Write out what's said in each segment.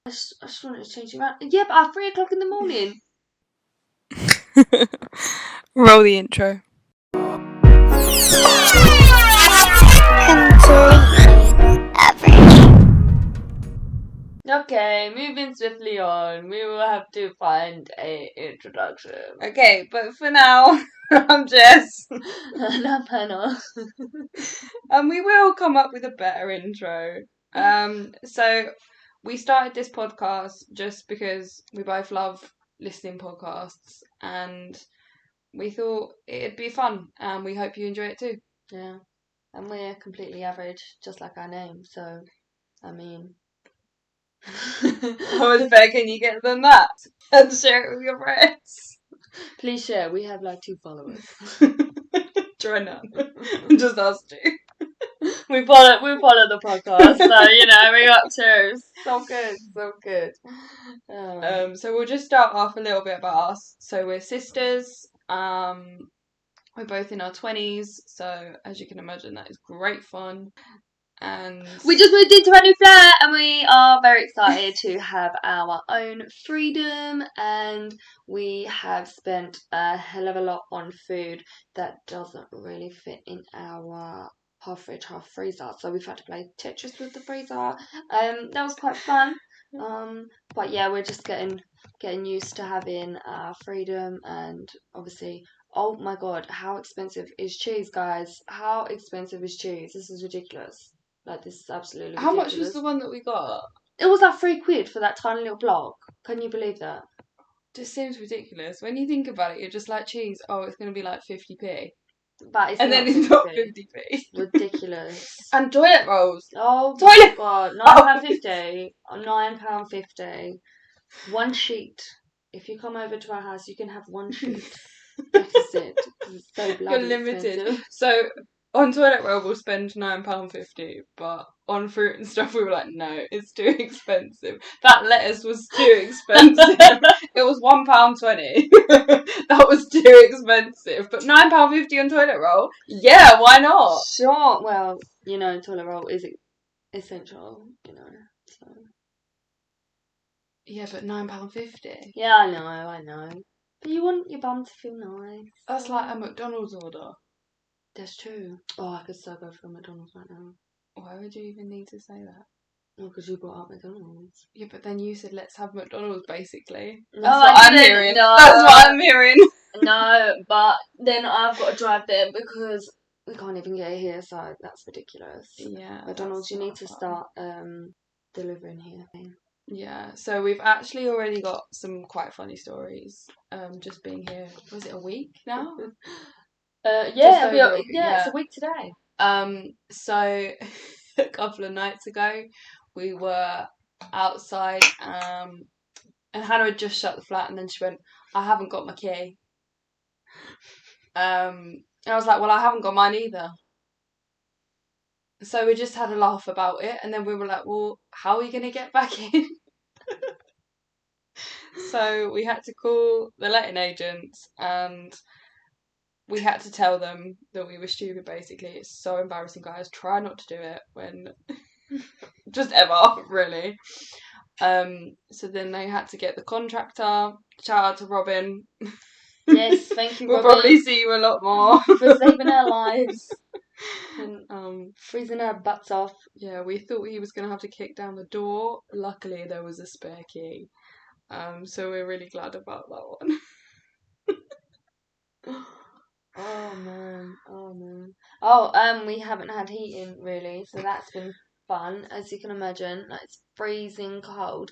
I just wanted to change it around. Yeah, but at 3 o'clock in the morning. Roll the intro. Completely average. Okay, moving swiftly on. We will have to find a introduction. Okay, but for now, I'm Jess. And I'm Hannah. And we will come up with a better intro. So we started this podcast just because we both love listening podcasts and we thought it'd be fun and we hope you enjoy it too. Yeah. And we're completely average, just like our name, so, I mean... How much better can you get than that? And share it with your friends. Please share, we have like 2 followers. Try none. Just us two. We follow the podcast, so we got 2. So good. So we'll just start off a little bit about us. So we're sisters. We're both in our 20s, so as you can imagine, that is great fun. And we just moved into a new flat, and we are very excited to have our own freedom. And we have spent a hell of a lot on food that doesn't really fit in our half fridge, half freezer. So we've had to play Tetris with the freezer. That was quite fun. But yeah, we're just getting used to having freedom, and obviously. Oh my god, how expensive is cheese, guys? How expensive is cheese? This is ridiculous. Like, this is absolutely ridiculous. How much was the one that we got? It was like £3 for that tiny little block. Can you believe that? Just seems ridiculous. When you think about it, you're just like, cheese, oh, it's going to be like 50p. But it's and not then it's 50p. not 50p. Ridiculous. And toilet rolls. Oh Toilet my god, £9.50. £9.50. 1 sheet. If you come over to our house, you can have 1 sheet. That is it. It's so bloody You're limited. expensive. So on toilet roll we'll spend £9.50, but on fruit and stuff we were like, no, it's too expensive. That lettuce was too expensive. It was £1.20. That was too expensive. But £9.50 on toilet roll, yeah, why not? Sure. Well, toilet roll is essential. So. Yeah, but £9.50. Yeah, I know. But you want your bum to feel nice. That's like a McDonald's order. That's true. Oh, I could so go for a McDonald's right now. Why would you even need to say that? Well, because you brought up McDonald's. Yeah, but then you said let's have McDonald's, basically. No, That's what I'm hearing. No. That's what I'm hearing. No, but then I've got to drive there because we can't even get here, so that's ridiculous. Yeah. McDonald's, you need to start delivering here. Yeah, so we've actually already got some quite funny stories. Just being here, was it a week now? Yeah, it's a week today. So a couple of nights ago, we were outside, and Hannah had just shut the flat, and then she went, "I haven't got my key." And I was like, "Well, I haven't got mine either." So we just had a laugh about it, and then we were like, well, how are we going to get back in? So we had to call the letting agents, and we had to tell them that we were stupid, basically. It's so embarrassing, guys. Try not to do it when... just ever, really. So then they had to get the contractor. Shout out to Robin. Yes, thank you, We'll Robin. probably see you a lot more. For saving our lives. And freezing our butts off. Yeah, we thought he was going to have to kick down the door. Luckily, there was a spare key. So we're really glad about that one. Oh man. We haven't had heating really, so that's been fun. As you can imagine, it's freezing cold,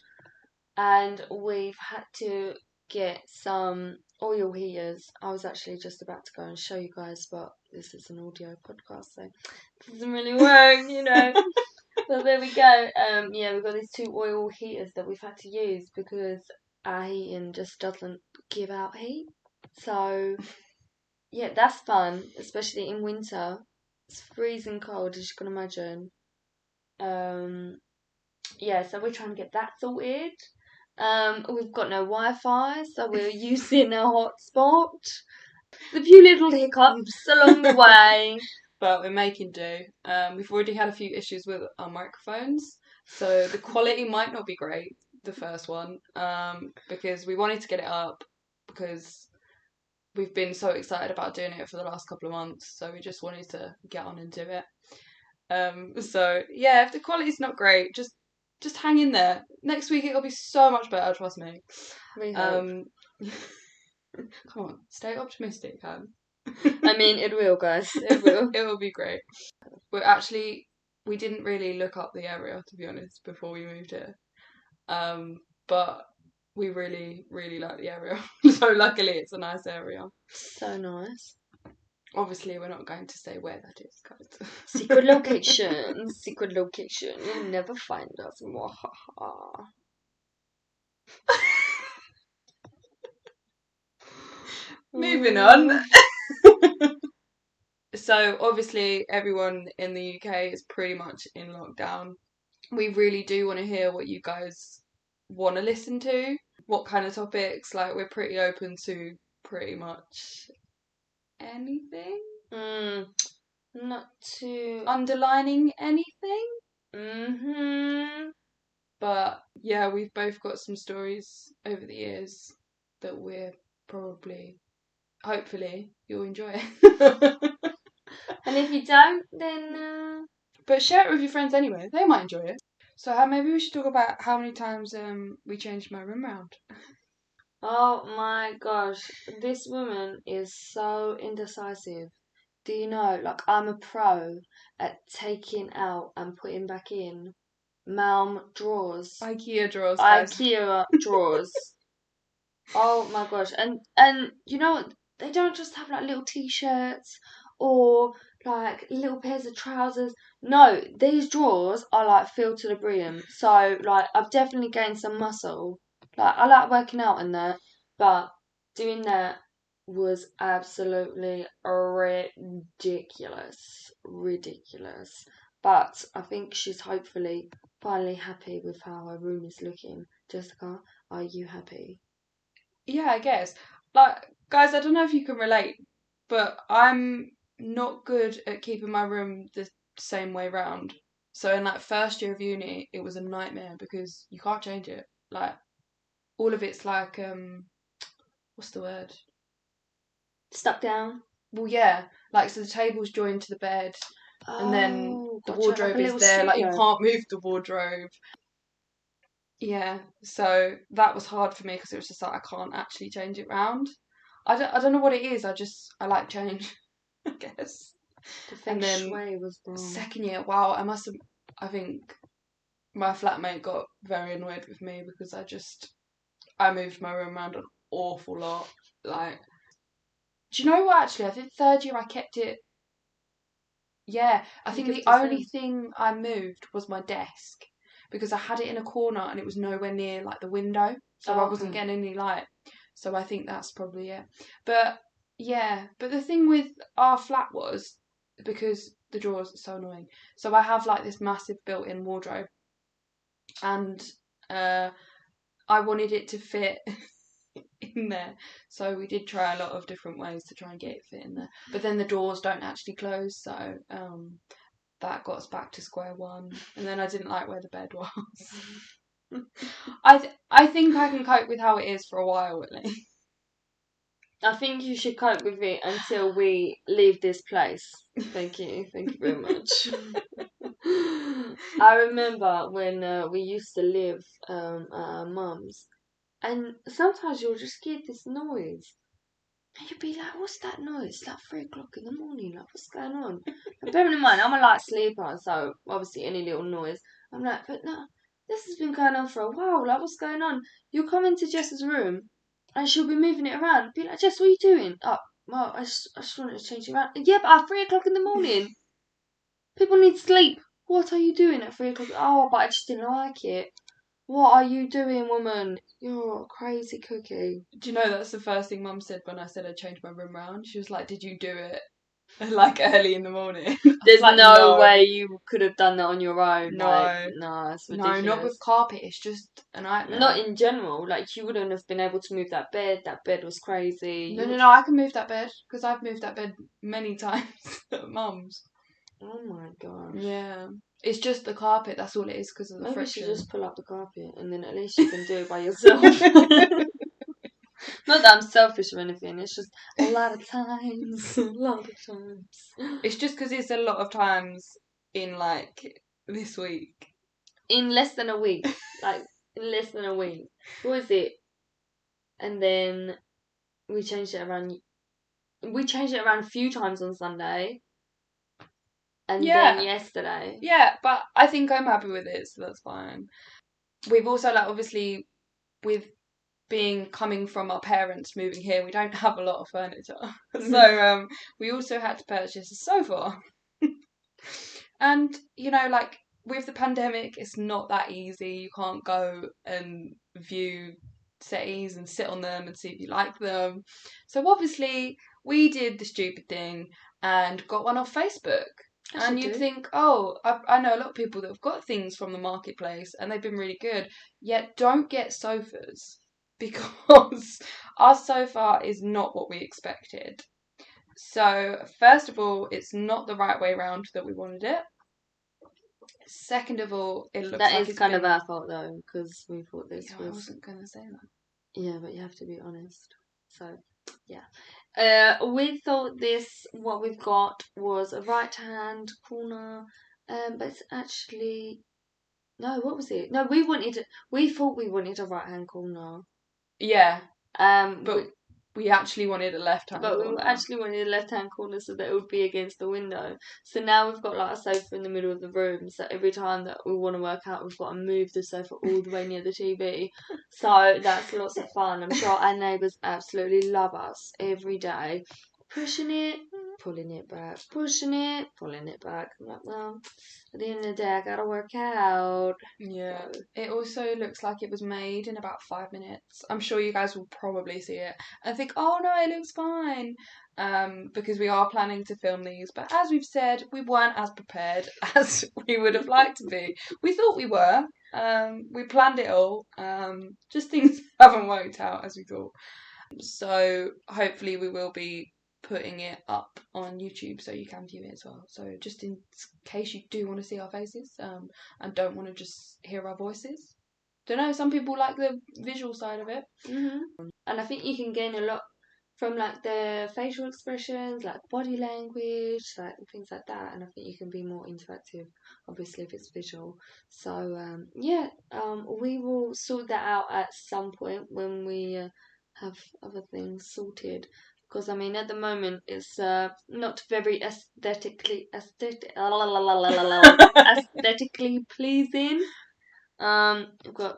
and we've had to get some oil heaters. I was actually just about to go and show you guys, but this is an audio podcast, so it doesn't really work, But there we go. Yeah, we've got these 2 oil heaters that we've had to use because our heating just doesn't give out heat. So yeah, that's fun, especially in winter. It's freezing cold, as you can imagine. Yeah, so we're trying to get that sorted. We've got no Wi-Fi, so we're using a hotspot. A few little hiccups along the way. But we're making do. We've already had a few issues with our microphones, so the quality might not be great, the first one, because we wanted to get it up because we've been so excited about doing it for the last couple of months, so we just wanted to get on and do it. So yeah, if the quality's not great, just hang in there. Next week it'll be so much better, trust me. We hope. Come on, stay optimistic, Han. I mean, it will, guys. It will. It will be great. We didn't really look up the area, to be honest, before we moved here. But we really, really like the area. So luckily it's a nice area. So nice. Obviously we're not going to say where that is, guys. Secret location. Secret location. You'll never find us. Mwahaha. Moving on. So obviously everyone in the UK is pretty much in lockdown. We really do want to hear what you guys want to listen to. What kind of topics? Like, we're pretty open to pretty much anything. Not too Underlining anything. But yeah, we've both got some stories over the years that we're probably, hopefully, you'll enjoy. And if you don't, then But share it with your friends anyway. They might enjoy it. So maybe we should talk about how many times we changed my room round. oh my gosh, this woman is so indecisive. Do you know, like, I'm a pro at taking out and putting back in Malm drawers. IKEA drawers, guys. IKEA drawers. Oh my gosh. And you know what? They don't just have like little t-shirts or like little pairs of trousers. No, these drawers are like filled to the brim. So like I've definitely gained some muscle. Like I like working out in that, but doing that was absolutely ridiculous. Ridiculous. But I think she's hopefully finally happy with how her room is looking. Jessica, are you happy? Yeah, I guess. Like, guys, I don't know if you can relate, but I'm not good at keeping my room the same way round. So in like first year of uni, it was a nightmare because you can't change it. Like, all of it's like, what's the word? Stuck down? Well, yeah, like, so the table's joined to the bed, and then the gotcha, wardrobe like a is little there, like, you studio. can't move the wardrobe. Yeah, so that was hard for me because it was just like, I can't actually change it round. I don't know what it is, I like change, I guess. The feng And then shui was wrong. second year, wow, I think my flatmate got very annoyed with me because I moved my room around an awful lot. Like, do you know what, actually, I think third year I kept it. Yeah, I You think kept the it the only same. thing I moved was my desk because I had it in a corner and it was nowhere near like the window, so I wasn't Okay. getting any light. So I think that's probably it. But yeah, but the thing with our flat was because the drawers are so annoying. So I have like this massive built-in wardrobe, and I wanted it to fit in there. So we did try a lot of different ways to try and get it fit in there. But then the doors don't actually close, so that got us back to square one. And then I didn't like where the bed was. I think I can cope with how it is for a while at least. I think you should cope with it until we leave this place. Thank you. Thank you very much. I remember when we used to live at our mum's, and sometimes you'll just get this noise. And you'd be like, what's that noise? It's like 3 o'clock in the morning. Like, what's going on? And bearing in mind, I'm a light sleeper, so obviously any little noise, I'm like, but no, this has been going on for a while. Like, what's going on? You'll come into Jess's room, and she'll be moving it around. Be like, Jess, what are you doing? Oh, well, I just wanted to change it around. Yeah, but at 3 o'clock in the morning, people need sleep. What are you doing at 3 o'clock? Oh, but I just didn't like it. What are you doing, woman? You're a crazy cookie. Do you know that's the first thing Mum said when I said I changed my room round? She was like, "Did you do it like early in the morning?" There's like, no way you could have done that on your own. No. Like, no, it's No, ridiculous. not with carpet. It's just a nightmare. Not in general. Like, you wouldn't have been able to move that bed. That bed was crazy. No. I can move that bed because I've moved that bed many times at Mum's. Oh my gosh. Yeah, It's just the carpet. That's all it is because of the Maybe you friction. should just pull up the carpet and then at least you can do it by yourself. Not that I'm selfish or anything, it's just a lot of times. It's just because it's a lot of times in like this week. In less than a week. Like, in less than a week. What was it? And then we changed it around. We changed it around a few times on Sunday. And Yeah. then yesterday. Yeah, but I think I'm happy with it, so that's fine. We've also, like, obviously, with coming from our parents moving here, we don't have a lot of furniture. So we also had to purchase a sofa. And, you know, like, with the pandemic, it's not that easy. You can't go and view settees and sit on them and see if you like them. So obviously, we did the stupid thing and got one off Facebook. And you'd think, oh, I know a lot of people that have got things from the marketplace and they've been really good. Yet don't get sofas because our sofa is not what we expected. So, first of all, it's not the right way around that we wanted it. Second of all, it looks that like is it's kind been... of our fault though, because we thought this Yeah, was. I wasn't going to say that. Yeah, but you have to be honest. So, yeah. We thought what we've got was a right-hand corner, but it's actually... No, what was it? No, we thought we wanted a right-hand corner. Yeah, But but we actually wanted a left-hand corner. we actually wanted a left-hand corner so that it would be against the window. So now we've got like a sofa in the middle of the room. So every time that we want to work out, we've got to move the sofa all the way near the TV. So that's lots of fun. I'm sure our neighbours absolutely love us every day. Pushing it, pulling it back, pushing it, pulling it back. I'm like, well, at the end of the day, I gotta work out. Yeah. It also looks like it was made in about 5 minutes. I'm sure you guys will probably see it and think, oh no, it looks fine. Because we are planning to film these, but as we've said, we weren't as prepared as we would have liked to be. We thought we were. We planned it all. Just things haven't worked out as we thought. So hopefully we will be putting it up on YouTube so you can view it as well. So just in case you do want to see our faces and don't want to just hear our voices. Don't know, some people like the visual side of it. Mm-hmm. And I think you can gain a lot from like the facial expressions, like body language, like things like that. And I think you can be more interactive, obviously, if it's visual. So we will sort that out at some point when we have other things sorted. Because I mean, at the moment, it's not very aesthetically pleasing. We've got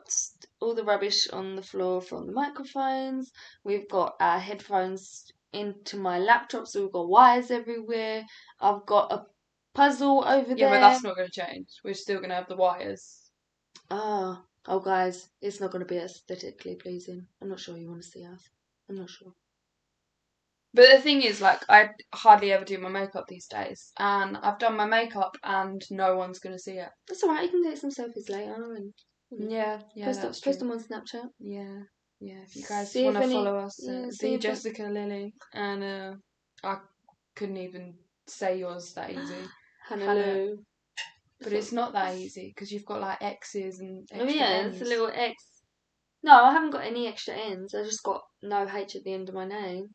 all the rubbish on the floor from the microphones. We've got our headphones into my laptop, so we've got wires everywhere. I've got a puzzle over there. Yeah, but that's not going to change. We're still going to have the wires. Oh, guys, it's not going to be aesthetically pleasing. I'm not sure you want to see us. I'm not sure. But the thing is, like, I hardly ever do my makeup these days, and I've done my makeup, and no one's gonna see it. That's alright. You can take some selfies later and Yeah, post them on Snapchat. Yeah. If you guys See if want to any- follow us, yeah, see the if Jessica Lily, and I couldn't even say yours that easy. Hannah Lou. But it's not that easy because you've got like X's and extra Oh yeah, N's. it's a little X. No, I haven't got any extra N's. I just got no H at the end of my name,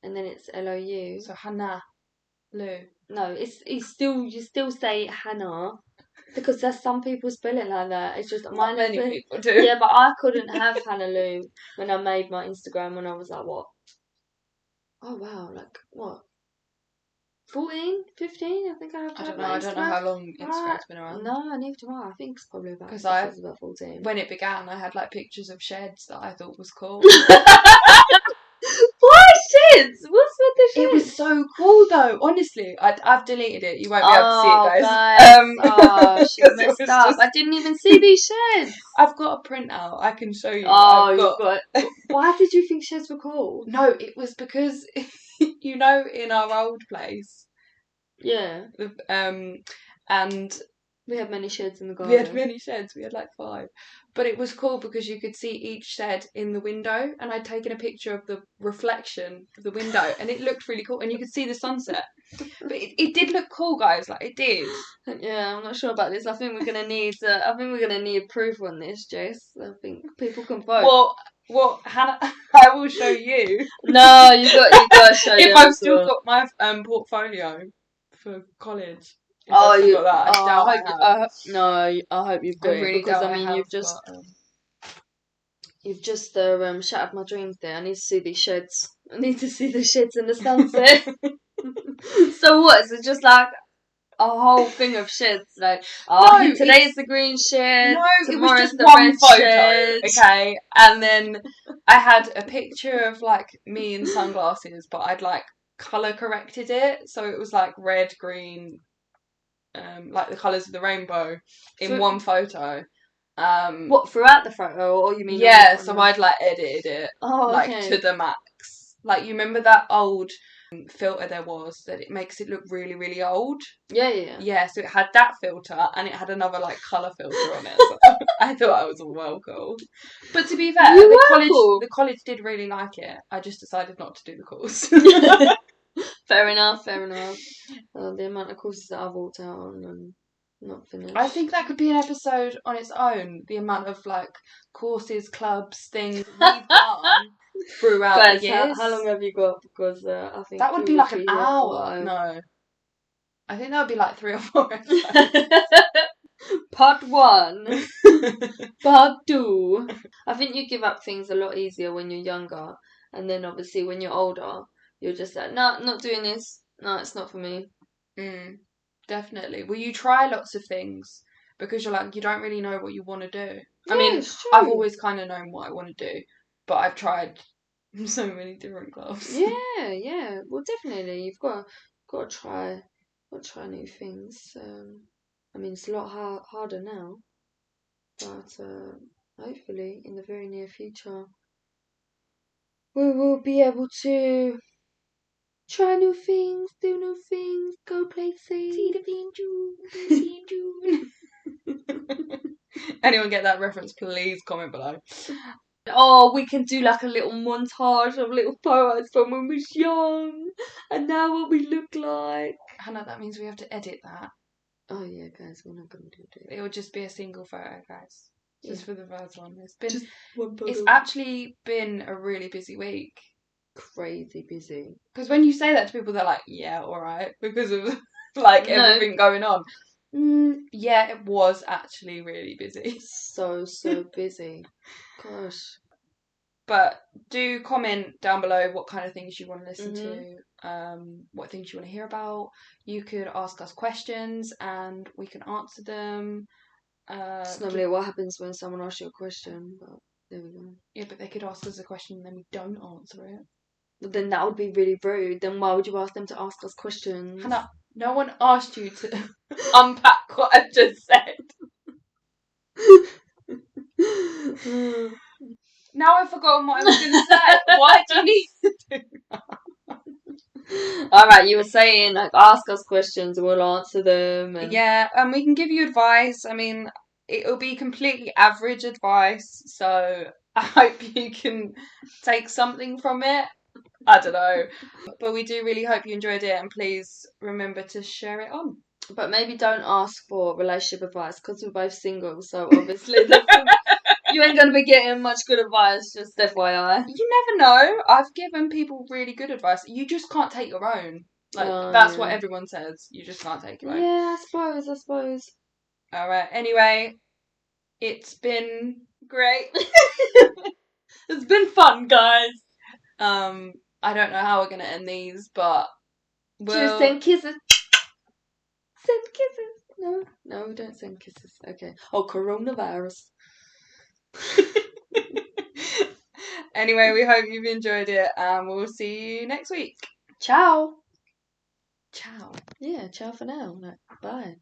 and then it's Lou. So Hannah Lou. No, it's still, you still say Hannah because there's some people spell it like that. It's just Not many people do. Yeah, but I couldn't have Hannah Lou when I made my Instagram when I was like what? Oh wow, like what? 14, 15? I think I have to have my Instagram. I don't know how long Instagram's been around. No, neither do I. I think it's probably about, because I was about 14. When it began, I had like pictures of sheds that I thought was cool. Why sheds? What's with the sheds? It was so cool though. Honestly, I've deleted it. You won't be able to see it, guys. She messed up. I didn't even see these sheds. I've got a printout. I can show you. Oh, you've got. Why did you think sheds were cool? No, it was because you know, in our old place. Yeah. And We had many sheds in the garden. We had many sheds. We had like 5. But it was cool because you could see each shed in the window, and I'd taken a picture of the reflection of the window, and it looked really cool, and you could see the sunset. But it did look cool, guys. Like, it did. Yeah, I'm not sure about this. I think we're gonna need. I think we're gonna need proof on this, Jace. I think people can vote. Well, Hannah, I will show you. No, you got to show. If I've still got my portfolio for college. If I've still got that, I doubt I have. No, I hope you've got I it really because doubt I mean have, you've just shattered my dreams there. I need to see these sheds. I need to see the sheds in the sunset. So what? Is it just like a whole thing of sheds? Like, No, today's the green shed. No, it was tomorrow's just the one red photo, shed. okay? And then I had a picture of like me in sunglasses, but I'd like colour corrected it, so it was like red, green, like the colours of the rainbow in one photo. What, throughout the photo, or you mean? Yeah, so I'd like edited it like okay. to the max. Like, you remember that old filter there was that it makes it look really, really old? Yeah. Yeah, so it had that filter and it had another like colour filter on it. So I thought I was well cool. But to be fair, the college did really like it. I just decided not to do the course. Fair enough. The amount of courses that I've walked out on and not finished. I think that could be an episode on its own. The amount of like courses, clubs, things we've done throughout Guys, the years. how long have you got? Because I think that would be like an hour. No, I think that would be like 3 or 4 episodes. Part 1. Part 2. I think you give up things a lot easier when you're younger, and then obviously when you're older, you're just like, no, not doing this. No, it's not for me. Definitely. Well, you try lots of things because you're like, you don't really know what you want to do. Yeah, I mean, it's true. I've always kind of known what I want to do, but I've tried so many different clubs. Yeah. Well, definitely, you've got to try new things. I mean, it's a lot harder now, but hopefully, in the very near future, we will be able to try new things, do new things, go places. See the in June. Anyone get that reference? Please comment below. Oh, we can do like a little montage of little photos from when we was young, and now what we look like. Hannah, that means we have to edit that. Oh yeah, guys, we're not gonna do it. It will just be a single photo, guys. Just for the first one. Just one photo. It's actually been a really busy week. Crazy busy. Because when you say that to people, they're like, yeah, alright. Because of like everything going on. Yeah, it was actually really busy. So busy. Gosh. But do comment down below what kind of things you want to listen to, what things you want to hear about. You could ask us questions and we can answer them. It's normally what happens when someone asks you a question, but there we go. Yeah, but they could ask us a question and then we don't answer it. But then that would be really rude. Then why would you ask them to ask us questions? Hannah, no one asked you to unpack what I just said. Now I've forgotten what I was going to say. Why do you need to do that? Alright, you were saying, like, ask us questions and we'll answer them. And... yeah, and we can give you advice. I mean, it'll be completely average advice, so I hope you can take something from it. I don't know. But we do really hope you enjoyed it, and please remember to share it on. But maybe don't ask for relationship advice because we're both single, so obviously you ain't going to be getting much good advice, just FYI. You never know. I've given people really good advice. You just can't take your own. Like, that's what everyone says. You just can't take your own. Yeah, I suppose. Alright, anyway, it's been great. It's been fun, guys. I don't know how we're going to end these, but Just send kisses. Send kisses. No, we don't send kisses. Okay. Oh, coronavirus. Anyway, we hope you've enjoyed it, and we'll see you next week. Ciao. Ciao. Yeah, ciao for now. Bye.